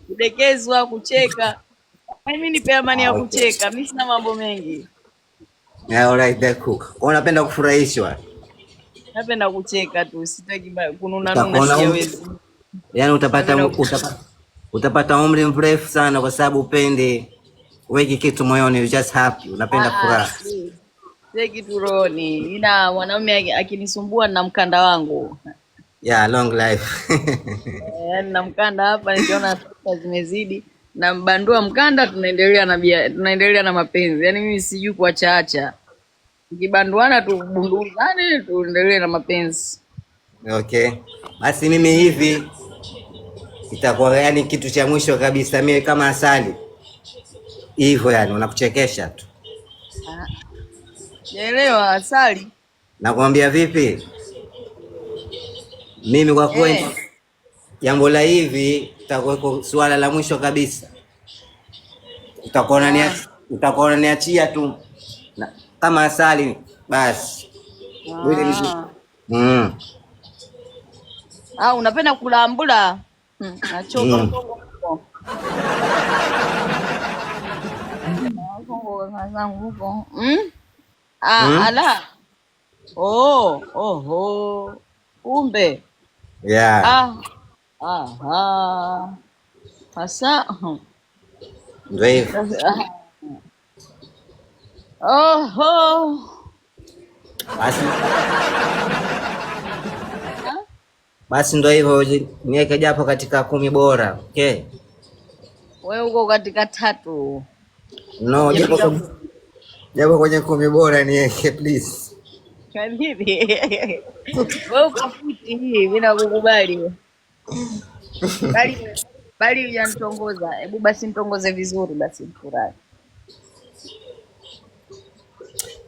kudekezwa, kucheka. Mimi nipe amani ya Okay. kucheka, mimi sina mambo mengi. Yeah, alright, that's cool. Unapenda kufurahishwa. Napenda kucheka tu, sitaki kununa nuna, Utakuona siyawezi. yani Napenda utapata umri mrefu sana kwa sababu upende weki kitu moyoni, you just happy, unapenda furaha. sitaki kitu rohoni. Ina mwanaume akinisumbua na mkanda wangu. Yeah, long life. Yaani na mkanda hapa, nikiona pesa zimezidi na mbandua mkanda, tunaendelea na mapenzi. Yaani mimi sijui kuachaacha. Tukibanduana tubunduzane, tuendelee na mapenzi. Okay. Basi mimi hivi itakuwa yani kitu cha mwisho kabisa, mimi kama asali hivyo, yani unakuchekesha tu. Naelewa asali. Nakwambia vipi, mimi kwa kweli jambo la hivi itakuwa swala la mwisho kabisa, utakuwa unaniachia tu kama asali basi. Unapenda kulambula? Nachoka. Ala. Kumbe. Yeah. Sasa ndio hivyo. Basi ndio hivyo, niweke japo katika 10 bora. Okay. Wewe uko katika 3. No, japo kwenye 10 bora niweke please. Wewe uko fiti, mimi nakukubali. Bali hujanitongoza. Hebu basi nitongoze vizuri basi nifurahi.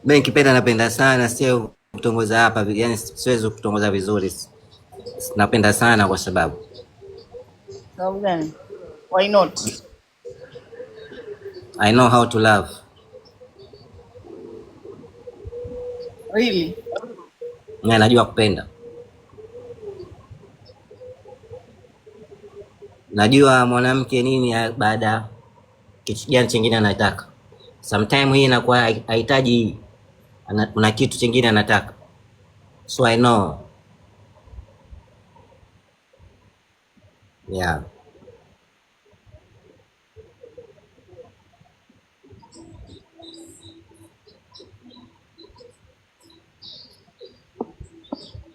Mimi nikipenda napenda sana, sio kutongoza hapa, yani siwezi kutongoza vizuri. Napenda sana kwa sababu. Sababu gani? Why not? I know how to love. Really? Najua kupenda. Najua mwanamke nini baada kitu gani chingine anataka. Sometimes hii inakuwa hahitaji, una kitu chingine anataka. So I know. Yeah.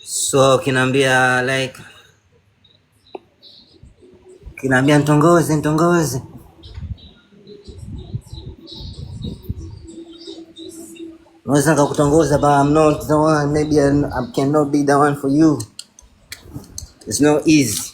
So kinaambia like ntongoze. Naweza kukutongoza but I'm not the one, maybe I cannot be the one for you. It's not easy.